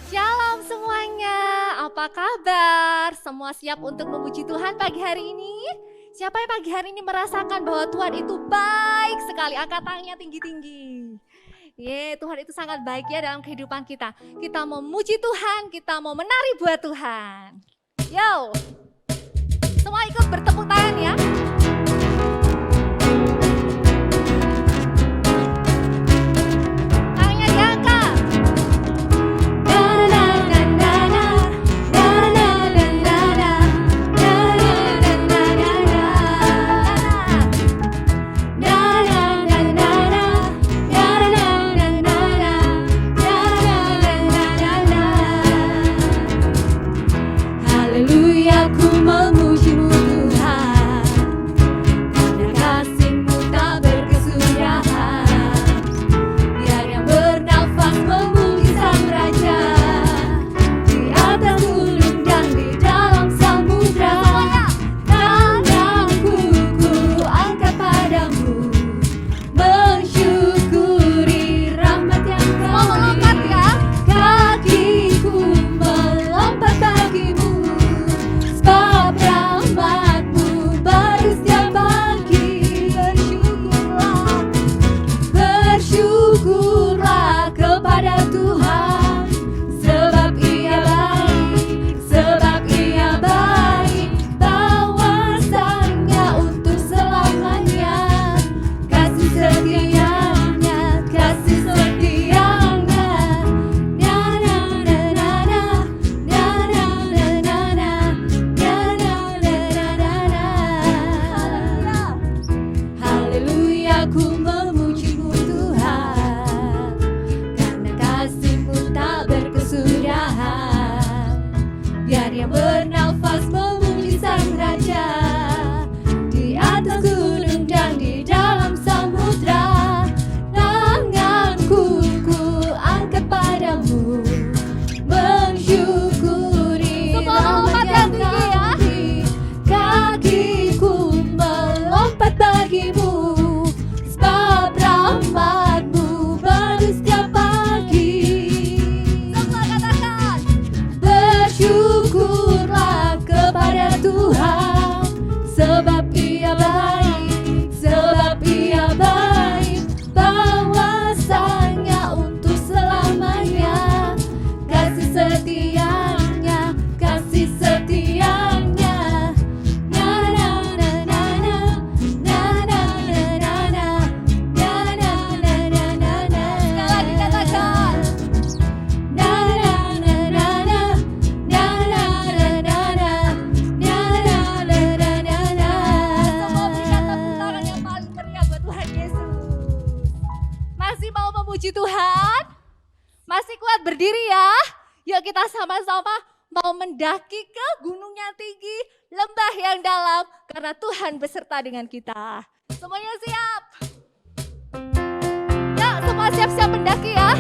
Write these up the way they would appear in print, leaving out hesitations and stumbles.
Shalom semuanya, apa kabar? Semua siap untuk memuji Tuhan pagi hari ini? Siapa yang pagi hari ini merasakan bahwa Tuhan itu baik sekali, angkat tangannya tinggi-tinggi. Tuhan itu sangat baik ya dalam kehidupan kita. Kita mau memuji Tuhan, kita mau menari buat Tuhan. Yo, semua ikut bertepuk tangan ya. Tangannya diangkat. Haleluya, ku memuji-Mu Tuhan, karena kasih-Mu tak berkesudahan. Biar yang bernafas memuji Sang Raja, di atas gunung dan di dalam samudra. Tanganku ku angkat padamu, mensyukuri rahmat yang Kau beri. Kakiku melompat bagimu, sebab rahmat-Mu baru setiap pagi. Bersyukurlah kepada Tuhan, sebab Ia baik, sebab Ia baik. Bahwasanya untuk selamanya, kasih setianya, kasih setianya. Na na na na na, na na na na na, na na na na na na. Haleluya, ku memuji-Mu Tuhan, karena kasih-Mu tak berkesudahan. Biar yang bernafas memuji Sang Raja, di atas gunung dan di dalam samudra. Tanganku ku angkat padamu, mensyukuri Semua melompat yang tinggi ya. Kau beri. Kakiku melompat bagimu, sebab rahmat-Mu baru setiap pagi. Semua katakan. Bersyukurlah kepada Tuhan, sebab Ia baik, sebab Ia baik. Bahwasanya untuk selamanya, kasih setianya, kasih setianya. Na na na na na, na na na na na, na na na na na na. Sekali lagi katakan. Na na na na na, na na na na na, na na na na na na. Semua berikan tepuk tangan yang paling meriah buat Tuhan Yesus. Masih mau memuji Tuhan? Masih kuat berdiri ya? Yuk kita sama-sama mau mendaki ke gunung yang tinggi, lembah yang dalam, karena Tuhan beserta dengan kita. Semuanya siap? Yuk semua siap-siap mendaki ya?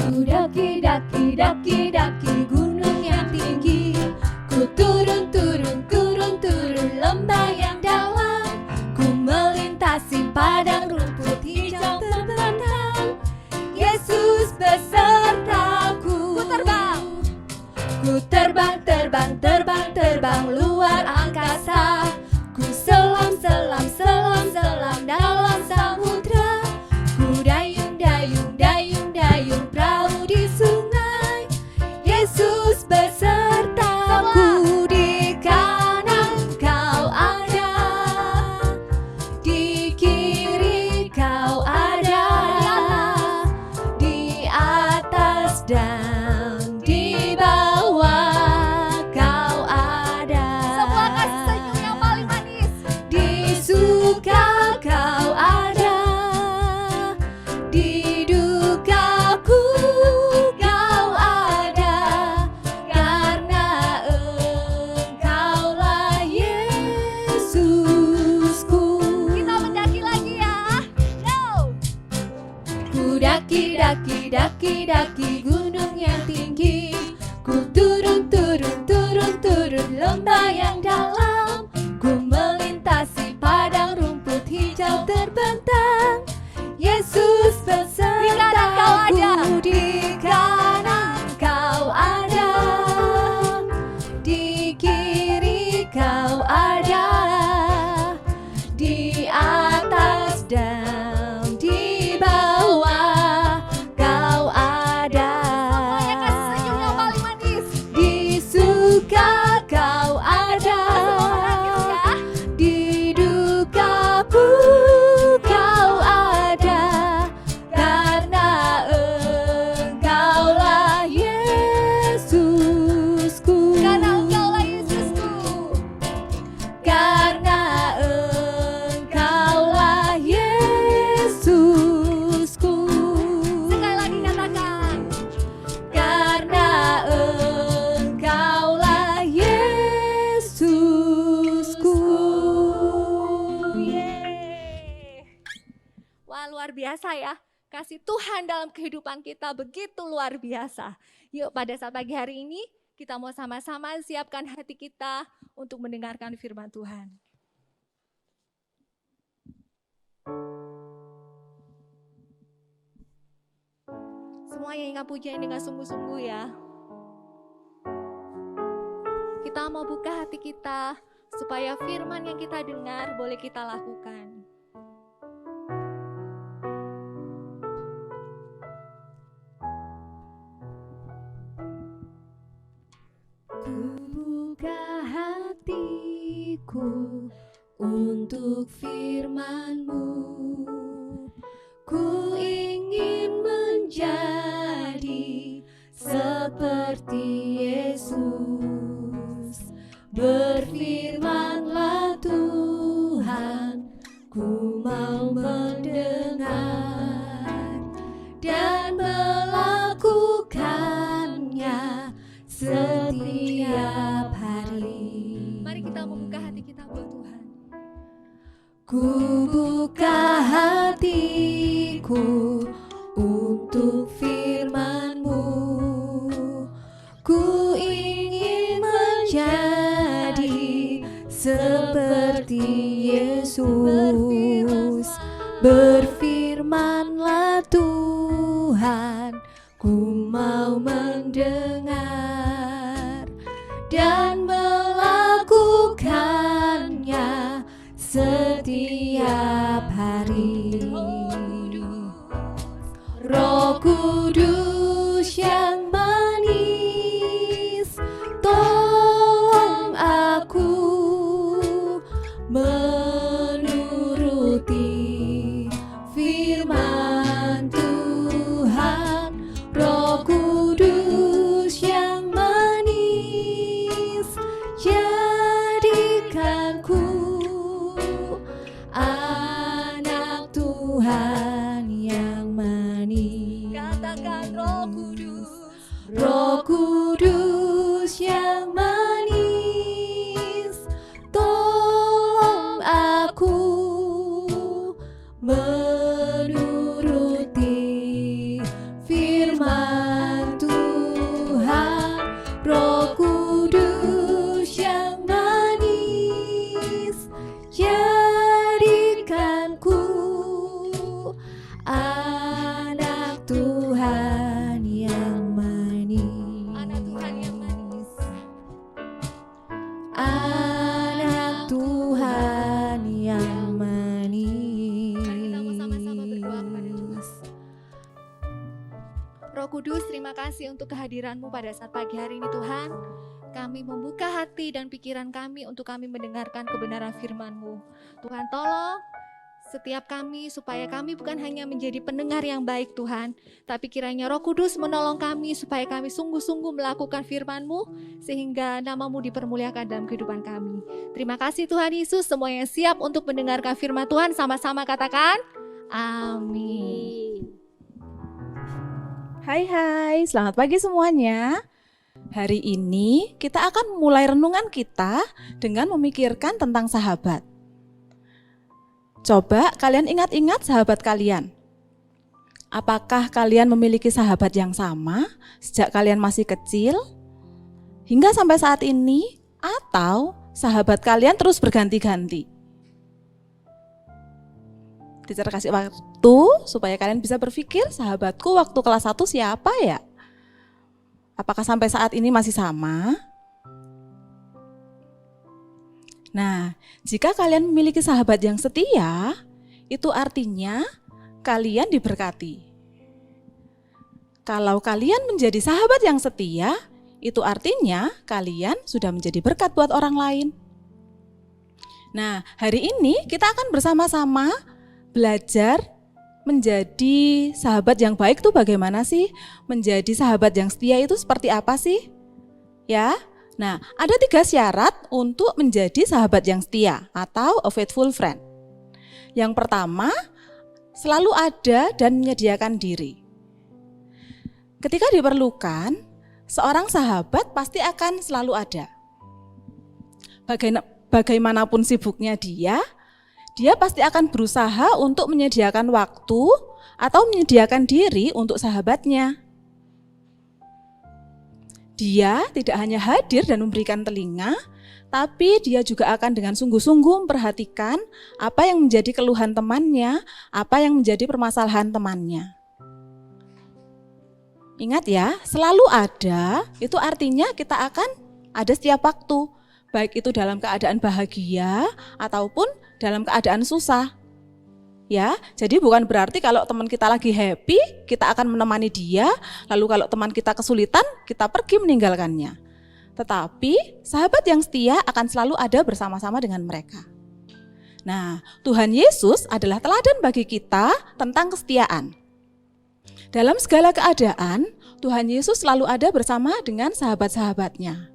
Ku daki, daki, daki, daki gunung yang tinggi. Ku turun, turun, turun, turun lembah yang dalam. Ku melintasi padang rumput hijau terbentang. Yesus besertaku. Ku terbang. Ku terbang, terbang, terbang, terbang luar angkasa. Ku selam, selam, selam, selam dalam samudra. Ku dayung, dayung, dayung, dayung perahu di sungai. Yesus besertaku, di kanan Kau ada, di kiri Kau ada, di atas dan di bawah Kau ada. Semua kasih senyum yang paling manis. Di suka Kau ada, di dukaku Kau ada, karena Engkaulah Yesusku. Kita mendaki lagi ya. Go! Ku daki, daki, daki, daki gunung yang tinggi. Ku turun, turun, turun, turun lembah yang dalam. Ku melintasi padang rumput hijau terbentang. Yesus besertaku, di kanan Kasih Tuhan dalam kehidupan kita begitu luar biasa. Yuk pada saat pagi hari ini kita mau sama-sama siapkan hati kita untuk mendengarkan firman Tuhan. Semua yang ingat pujian dengan sungguh-sungguh ya. Kita mau buka hati kita supaya firman yang kita dengar boleh kita lakukan. Ku buka hatiku untuk firman-Mu. Ku ingin menjadi seperti Yesus. Berfirmanlah Tuhan, ku mau mendengar dan melakukannya setiap hari. Mari kita membuka hati kita buat Tuhan. Ku buka hatiku untuk firman-Mu. Ku ingin menjadi seperti Yesus. Berfirmanlah Tuhan, ku mau mendengar dan melakukannya setiap hari. Roh Kudus yang manis, tolong aku menuruti firman Tuhan. Roh Kudus yang manis, jadikanku anak Tuhan yang manis. Katakan Roh Kudus. Roh Kudus yang manis, tolong aku menuruti firman Tuhan. Roh Kudus yang manis, jadikanku anak Tuhan yang manis. Anak Tuhan yang manis. Anak Tuhan yang manis. Mari kita mau sama-sama berdoa kepada Tuhan. Roh Kudus, terima kasih untuk kehadiran-Mu pada saat pagi hari ini Tuhan. Kami membuka hati dan pikiran kami untuk kami mendengarkan kebenaran firman-Mu. Tuhan tolong setiap kami supaya kami bukan hanya menjadi pendengar yang baik Tuhan, tapi kiranya Roh Kudus menolong kami supaya kami sungguh-sungguh melakukan firman-Mu sehingga nama-Mu dipermuliakan dalam kehidupan kami. Terima kasih Tuhan Yesus, semua yang siap untuk mendengarkan firman Tuhan sama-sama katakan amin. Hai, selamat pagi semuanya. Hari ini kita akan mulai renungan kita dengan memikirkan tentang sahabat. Coba kalian ingat-ingat sahabat kalian. Apakah kalian memiliki sahabat yang sama sejak kalian masih kecil hingga sampai saat ini, atau sahabat kalian terus berganti-ganti? Teacher kasih waktu supaya kalian bisa berpikir, sahabatku waktu kelas 1 siapa ya? Apakah sampai saat ini masih sama? Nah, jika kalian memiliki sahabat yang setia, itu artinya kalian diberkati. Kalau kalian menjadi sahabat yang setia, itu artinya kalian sudah menjadi berkat buat orang lain. Nah, hari ini kita akan bersama-sama belajar menjadi sahabat yang baik itu bagaimana sih? Menjadi sahabat yang setia itu seperti apa sih? Ya, nah ada 3 syarat untuk menjadi sahabat yang setia atau a faithful friend. Yang pertama, selalu ada dan menyediakan diri. Ketika diperlukan, seorang sahabat pasti akan selalu ada. Bagaimanapun sibuknya dia dia pasti akan berusaha untuk menyediakan waktu atau menyediakan diri untuk sahabatnya. Dia tidak hanya hadir dan memberikan telinga, tapi dia juga akan dengan sungguh-sungguh memperhatikan apa yang menjadi keluhan temannya, apa yang menjadi permasalahan temannya. Ingat ya, selalu ada, itu artinya kita akan ada setiap waktu, baik itu dalam keadaan bahagia ataupun dalam keadaan susah. Ya, jadi bukan berarti kalau teman kita lagi happy, kita akan menemani dia, lalu kalau teman kita kesulitan, kita pergi meninggalkannya. Tetapi sahabat yang setia akan selalu ada bersama-sama dengan mereka. Nah, Tuhan Yesus adalah teladan bagi kita tentang kesetiaan. Dalam segala keadaan, Tuhan Yesus selalu ada bersama dengan sahabat-sahabatnya.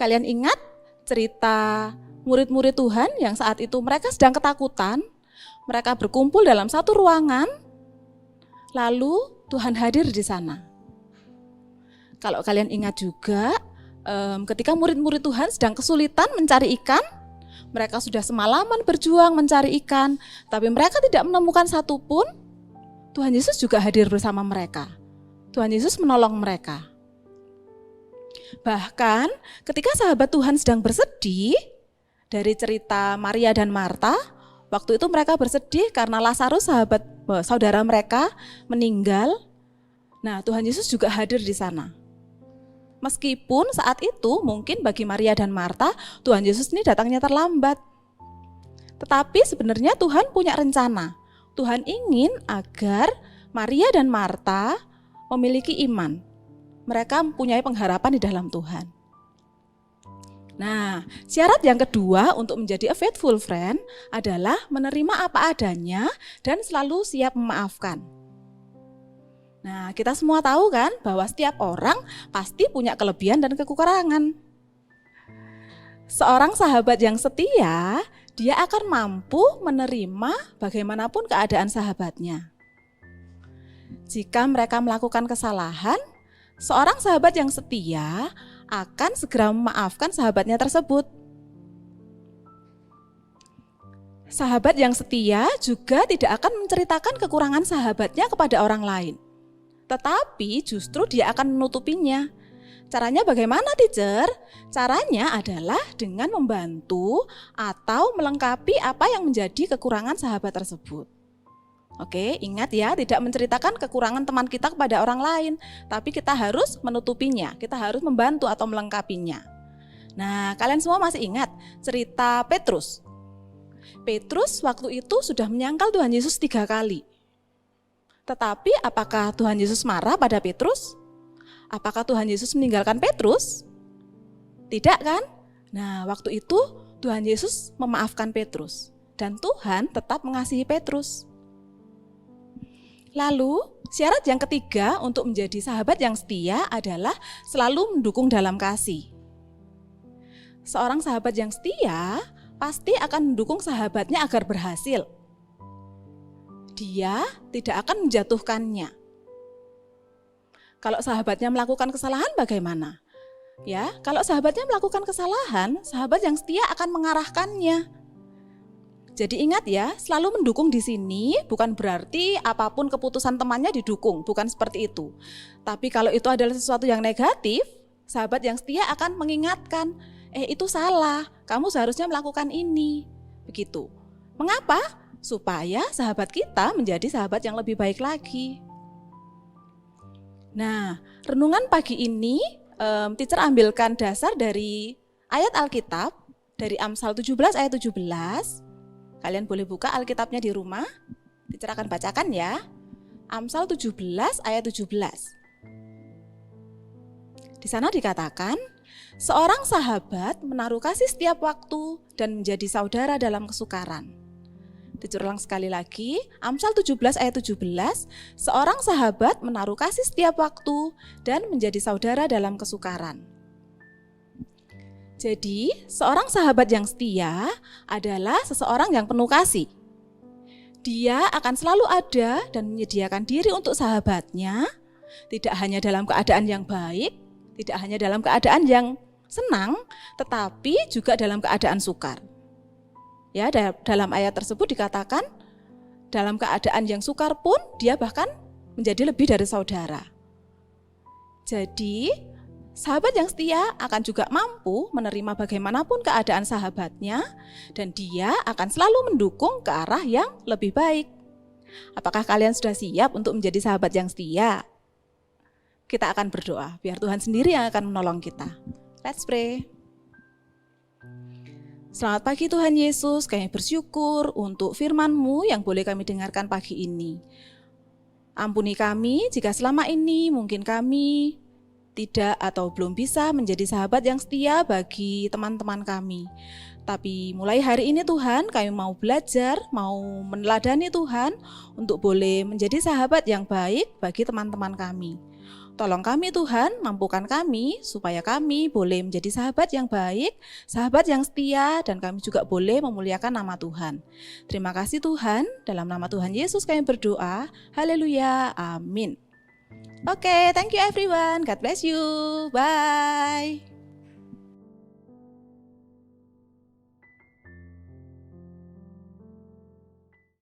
Kalian ingat cerita murid-murid Tuhan yang saat itu mereka sedang ketakutan, mereka berkumpul dalam satu ruangan, lalu Tuhan hadir di sana. Kalau kalian ingat juga, ketika murid-murid Tuhan sedang kesulitan mencari ikan, mereka sudah semalaman berjuang mencari ikan, tapi mereka tidak menemukan satupun, Tuhan Yesus juga hadir bersama mereka. Tuhan Yesus menolong mereka. Bahkan ketika sahabat Tuhan sedang bersedih, dari cerita Maria dan Marta, waktu itu mereka bersedih karena Lazarus saudara mereka meninggal. Nah, Tuhan Yesus juga hadir di sana. Meskipun saat itu mungkin bagi Maria dan Marta, Tuhan Yesus ini datangnya terlambat. Tetapi sebenarnya Tuhan punya rencana. Tuhan ingin agar Maria dan Marta memiliki iman. Mereka mempunyai pengharapan di dalam Tuhan. Nah, syarat yang kedua untuk menjadi a faithful friend adalah menerima apa adanya dan selalu siap memaafkan. Nah, kita semua tahu kan bahwa setiap orang pasti punya kelebihan dan kekurangan. Seorang sahabat yang setia, dia akan mampu menerima bagaimanapun keadaan sahabatnya. Jika mereka melakukan kesalahan, seorang sahabat yang setia akan segera memaafkan sahabatnya tersebut. Sahabat yang setia juga tidak akan menceritakan kekurangan sahabatnya kepada orang lain, tetapi justru dia akan menutupinya. Caranya bagaimana, teacher? Caranya adalah dengan membantu atau melengkapi apa yang menjadi kekurangan sahabat tersebut. Oke, ingat ya, tidak menceritakan kekurangan teman kita kepada orang lain, tapi kita harus menutupinya, kita harus membantu atau melengkapinya. Nah, kalian semua masih ingat cerita Petrus? Petrus waktu itu sudah menyangkal Tuhan Yesus 3 kali. Tetapi apakah Tuhan Yesus marah pada Petrus? Apakah Tuhan Yesus meninggalkan Petrus? Tidak kan? Nah, waktu itu Tuhan Yesus memaafkan Petrus dan Tuhan tetap mengasihi Petrus. Lalu, syarat yang ketiga untuk menjadi sahabat yang setia adalah selalu mendukung dalam kasih. Seorang sahabat yang setia pasti akan mendukung sahabatnya agar berhasil. Dia tidak akan menjatuhkannya. Kalau sahabatnya melakukan kesalahan bagaimana? Ya, kalau sahabatnya melakukan kesalahan, sahabat yang setia akan mengarahkannya. Jadi ingat ya, selalu mendukung di sini bukan berarti apapun keputusan temannya didukung, bukan seperti itu. Tapi kalau itu adalah sesuatu yang negatif, sahabat yang setia akan mengingatkan, itu salah, kamu seharusnya melakukan ini. Begitu. Mengapa? Supaya sahabat kita menjadi sahabat yang lebih baik lagi. Nah, renungan pagi ini, teacher ambilkan dasar dari ayat Alkitab, dari Amsal 17 ayat 17. Kalian boleh buka Alkitabnya di rumah, teacher akan bacakan ya. Amsal 17 ayat 17. Di sana dikatakan, seorang sahabat menaruh kasih setiap waktu dan menjadi saudara dalam kesukaran. Teacher ulang sekali lagi, Amsal 17 ayat 17, seorang sahabat menaruh kasih setiap waktu dan menjadi saudara dalam kesukaran. Jadi, seorang sahabat yang setia adalah seseorang yang penuh kasih. Dia akan selalu ada dan menyediakan diri untuk sahabatnya, tidak hanya dalam keadaan yang baik, tidak hanya dalam keadaan yang senang, tetapi juga dalam keadaan sukar. Ya, dalam ayat tersebut dikatakan dalam keadaan yang sukar pun dia bahkan menjadi lebih dari saudara. Jadi, sahabat yang setia akan juga mampu menerima bagaimanapun keadaan sahabatnya dan dia akan selalu mendukung ke arah yang lebih baik. Apakah kalian sudah siap untuk menjadi sahabat yang setia? Kita akan berdoa, biar Tuhan sendiri yang akan menolong kita. Let's pray. Selamat pagi Tuhan Yesus, kami bersyukur untuk firman-Mu yang boleh kami dengarkan pagi ini. Ampuni kami jika selama ini mungkin kami tidak atau belum bisa menjadi sahabat yang setia bagi teman-teman kami. Tapi mulai hari ini Tuhan, kami mau belajar, mau meneladani Tuhan untuk boleh menjadi sahabat yang baik bagi teman-teman kami. Tolong kami Tuhan, mampukan kami supaya kami boleh menjadi sahabat yang baik, sahabat yang setia, dan kami juga boleh memuliakan nama Tuhan. Terima kasih Tuhan, dalam nama Tuhan Yesus kami berdoa. Haleluya, amin. Oke, thank you everyone. God bless you. Bye.